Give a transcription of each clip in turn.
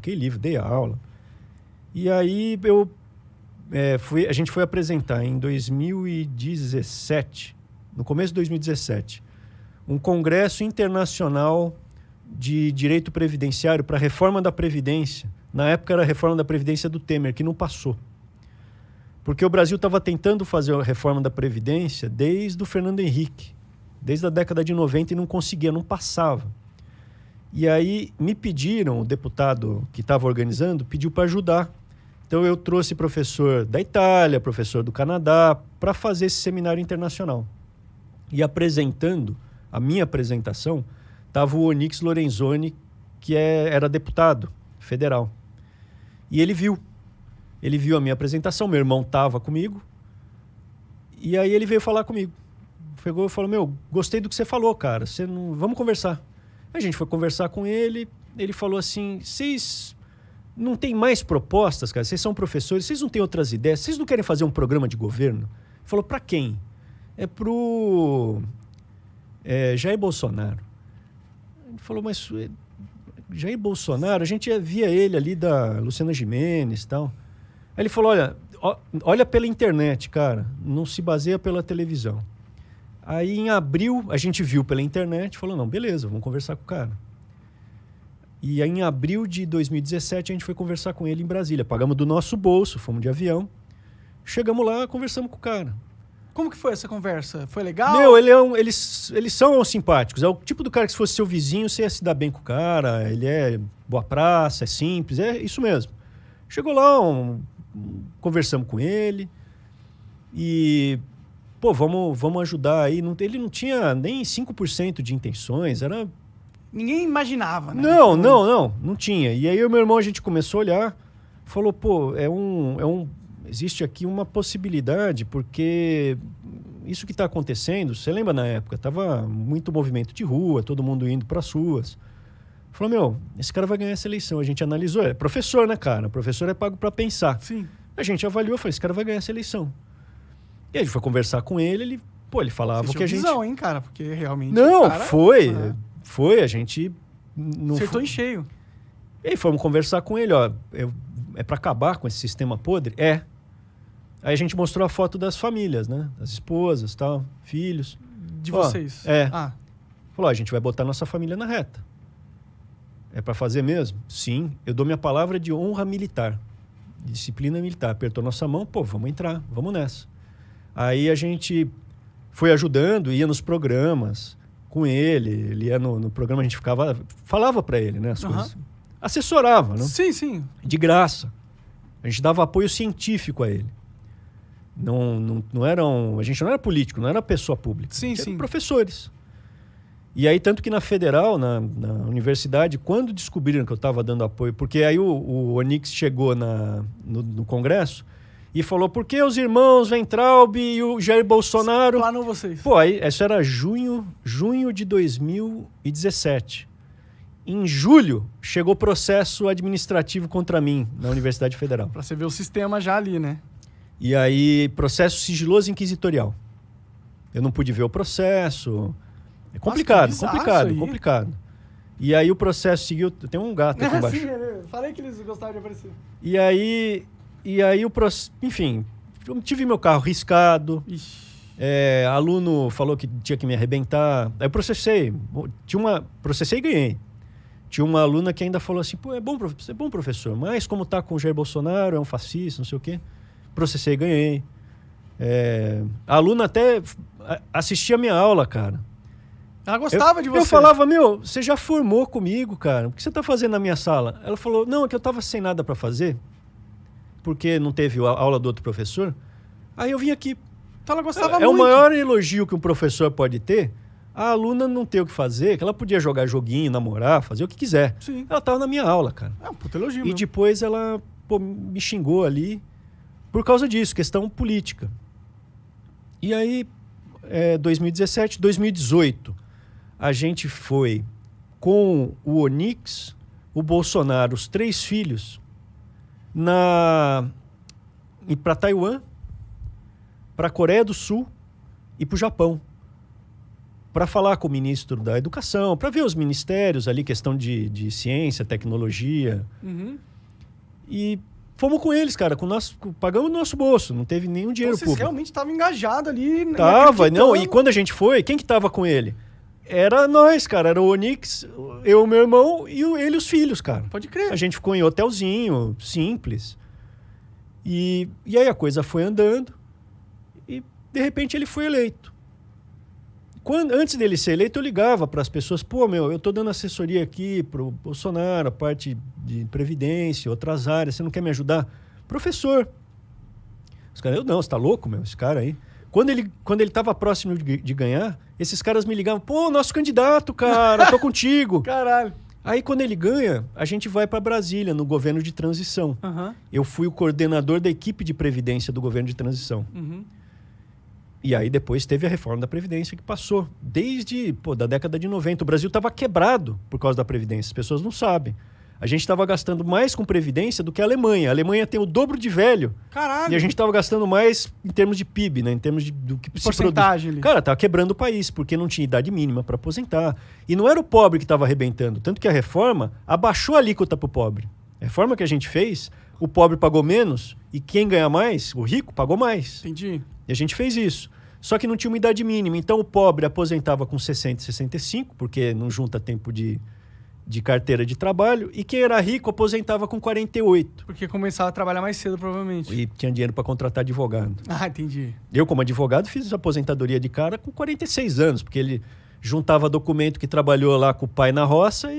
publiquei livro, dei aula. E aí a gente foi apresentar em 2017, no começo de 2017, um congresso internacional de direito previdenciário para a reforma da Previdência. Na época era a reforma da Previdência do Temer, que não passou. Porque o Brasil estava tentando fazer a reforma da Previdência desde o Fernando Henrique, desde a década de 90 e não conseguia, não passava. E aí me pediram, o deputado que estava organizando, pediu para ajudar. Então eu trouxe professor da Itália, professor do Canadá, para fazer esse seminário internacional. E apresentando, a minha apresentação, estava o Onyx Lorenzoni, que era deputado federal. E ele viu a minha apresentação, meu irmão estava comigo, e aí ele veio falar comigo. Pegou e falou, gostei do que você falou, cara, vamos conversar. A gente foi conversar com ele, ele falou assim, vocês não têm mais propostas, cara? Vocês são professores, vocês não têm outras ideias? Vocês não querem fazer um programa de governo? Ele falou, para quem? É pro Jair Bolsonaro. Ele falou, mas Jair Bolsonaro, a gente via ele ali da Luciana Gimenez e tal. Aí ele falou, olha pela internet, cara, não se baseia pela televisão. Aí em abril, a gente viu pela internet, falou, não, beleza, vamos conversar com o cara. E aí em abril de 2017, a gente foi conversar com ele em Brasília. Pagamos do nosso bolso, fomos de avião. Chegamos lá, conversamos com o cara. Como que foi essa conversa? Foi legal? Eles são simpáticos. É o tipo do cara que se fosse seu vizinho, você ia se dar bem com o cara. Ele é boa praça, é simples, é isso mesmo. Chegou lá, conversamos com ele e, vamos ajudar aí. Ele não tinha nem 5% de intenções, era... Ninguém imaginava, né? Não tinha. E aí o meu irmão, a gente começou a olhar, falou, existe aqui uma possibilidade, porque isso que está acontecendo, você lembra na época, estava muito movimento de rua, todo mundo indo para as ruas. Falou, esse cara vai ganhar essa eleição. A gente analisou, é professor, né, cara? Professor é pago para pensar. Sim. A gente avaliou, falou, esse cara vai ganhar essa eleição. E a gente foi conversar com ele, ele falava o que a gente... visão, hein, cara? Porque realmente... Não, foi, a gente... Não acertou em cheio. E aí fomos conversar com ele, é para acabar com esse sistema podre? É. Aí a gente mostrou a foto das famílias, né? Das esposas, tal, filhos. De vocês? Falou, a gente vai botar nossa família na reta. É para fazer mesmo? Sim. Eu dou minha palavra de honra militar. Disciplina militar. Apertou nossa mão, vamos entrar, vamos nessa. Aí a gente foi ajudando, ia nos programas com ele. Ele ia no programa, a gente falava para ele, né, as coisas. Assessorava, né? Sim. De graça. A gente dava apoio científico a ele. A gente não era político, não era pessoa pública. Sim. Eram professores. E aí, tanto que na federal, na universidade, quando descobriram que eu estava dando apoio, porque aí o Onyx chegou no Congresso e falou, por que os irmãos Weintraub e o Jair Bolsonaro... Planou vocês. Aí, isso era junho de 2017. Em julho, chegou processo administrativo contra mim na Universidade Federal. Para você ver o sistema já ali, né? E aí, processo sigiloso inquisitorial. Eu não pude ver o processo... É complicado, complicado. E aí o processo seguiu... Tem um gato aqui embaixo. Sim, falei que eles gostavam de aparecer. E aí o processo... Enfim, eu tive meu carro riscado. Aluno falou que tinha que me arrebentar. Aí eu processei. Processei e ganhei. Tinha uma aluna que ainda falou assim, é bom professor, mas como tá com o Jair Bolsonaro, é um fascista, não sei o quê. Processei e ganhei. A aluna até assistia a minha aula, cara. Ela gostava de você. Eu falava, você já formou comigo, cara. O que você tá fazendo na minha sala? Ela falou, não, é que eu tava sem nada para fazer, porque não teve a aula do outro professor. Aí eu vim aqui. Então ela gostava muito. É o maior elogio que um professor pode ter, a aluna não ter o que fazer, que ela podia jogar joguinho, namorar, fazer o que quiser. Sim. Ela tava na minha aula, cara. É um puto elogio. E depois ela me xingou ali por causa disso, questão política. E aí, 2017, 2018... a gente foi com o Onyx, o Bolsonaro, os 3 filhos, para Taiwan, para a Coreia do Sul e para o Japão. para falar com o ministro da Educação, para ver os ministérios ali, questão de ciência, tecnologia. Uhum. E fomos com eles, cara, pagamos no nosso bolso, não teve nenhum dinheiro Vocês público. realmente estavam engajados ali. Tava, não, e acreditando. quando a gente foi, quem que tava com ele? Era nós, cara, era o Onix, eu, meu irmão e ele e os filhos, cara. Pode crer. A gente ficou em hotelzinho, simples. E aí a coisa foi andando e, de repente, ele foi eleito. Antes dele ser eleito, eu ligava para as pessoas, pô, eu tô dando assessoria aqui pro Bolsonaro, a parte de Previdência, outras áreas, você não quer me ajudar? Professor. Os caras, não, você tá louco, esse cara aí. Quando ele tava próximo de ganhar, esses caras me ligavam, pô, nosso candidato, cara, tô contigo. Caralho. Aí, quando ele ganha, a gente vai para Brasília, no governo de transição. Uhum. Eu fui o coordenador da equipe de Previdência do governo de transição. Uhum. E aí depois teve a reforma da Previdência que passou. Desde da década de 90. O Brasil estava quebrado por causa da Previdência. As pessoas não sabem. A gente estava gastando mais com Previdência do que a Alemanha. A Alemanha tem o dobro de velho. Caralho. E a gente estava gastando mais em termos de PIB, né? Em termos do que se porcentagem produz. ali. Cara, estava quebrando o país, porque não tinha idade mínima para aposentar. E não era o pobre que estava arrebentando. Tanto que a reforma abaixou a alíquota para o pobre. A reforma que a gente fez, o pobre pagou menos e quem ganha mais, o rico, pagou mais. Entendi. E a gente fez isso. Só que não tinha uma idade mínima. Então o pobre aposentava com 60, 65, porque não junta tempo de carteira de trabalho. E quem era rico aposentava com 48. Porque começava a trabalhar mais cedo, provavelmente. E tinha dinheiro para contratar advogado. Ah, entendi. Eu, como advogado, fiz aposentadoria de cara com 46 anos, porque ele juntava documento que trabalhou lá com o pai na roça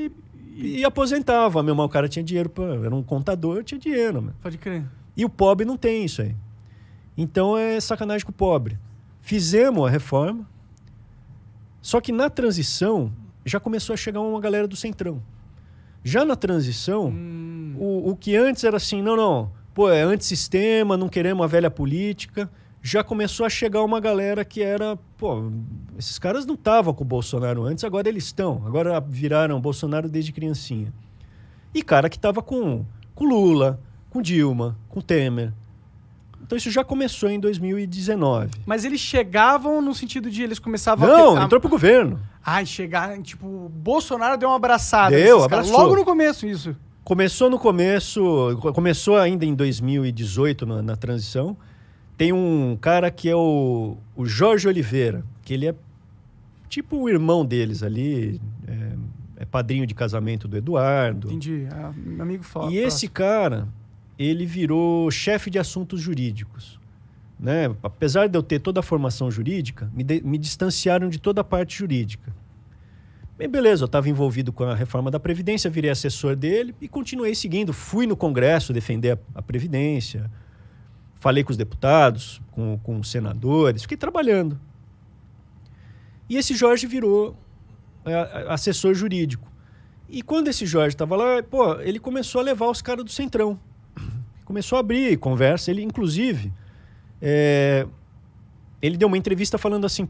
e aposentava. Meu irmão, o cara tinha dinheiro, era um contador, tinha dinheiro. Meu. Pode crer. E o pobre não tem isso aí. Então é sacanagem com o pobre. Fizemos a reforma, só que na transição já começou a chegar uma galera do Centrão. Já na transição, o que antes era assim, não, é antissistema, não queremos a velha política, já começou a chegar uma galera que era, esses caras não estavam com o Bolsonaro antes, agora eles estão, agora viraram Bolsonaro desde criancinha. E cara que estava com Lula, com Dilma, com Temer. Então isso já começou em 2019. Mas eles chegavam no sentido de eles começavam Não, entrou pro governo. Chegaram, tipo, Bolsonaro deu uma abraçada. Abraçou. Logo no começo isso. Começou ainda em 2018 na transição. Tem um cara que é o Jorge Oliveira, que ele é tipo o irmão deles ali, é padrinho de casamento do Eduardo. Entendi, amigo foda. E esse cara, ele virou chefe de assuntos jurídicos. Né? Apesar de eu ter toda a formação jurídica, me distanciaram de toda a parte jurídica. Bem, beleza, eu estava envolvido com a reforma da Previdência, virei assessor dele e continuei seguindo. Fui no Congresso defender a Previdência, falei com os deputados, com os senadores, fiquei trabalhando. E esse Jorge virou assessor jurídico. E quando esse Jorge estava lá, ele começou a levar os caras do Centrão. Começou a abrir conversa. Ele, inclusive, ele deu uma entrevista falando assim,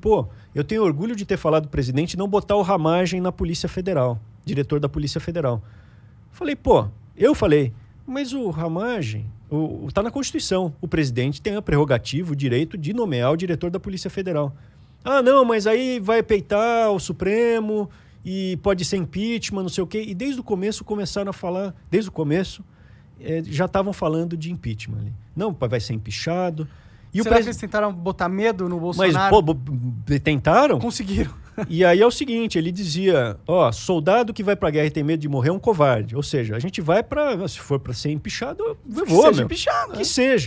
eu tenho orgulho de ter falado do presidente e não botar o Ramagem na Polícia Federal, diretor da Polícia Federal. Eu falei, mas o Ramagem está na Constituição. O presidente tem a prerrogativa, o direito de nomear o diretor da Polícia Federal. Ah, não, mas aí vai peitar o Supremo e pode ser impeachment, não sei o quê. E desde o começo começaram a falar, já estavam falando de impeachment ali. Não, vai ser empichado. E será que eles tentaram botar medo no Bolsonaro? Mas, tentaram? Conseguiram. E aí é o seguinte, ele dizia, soldado que vai pra guerra e tem medo de morrer é um covarde. Ou seja, a gente vai se for pra ser empichado, eu vou, Que seja empichado. Que seja.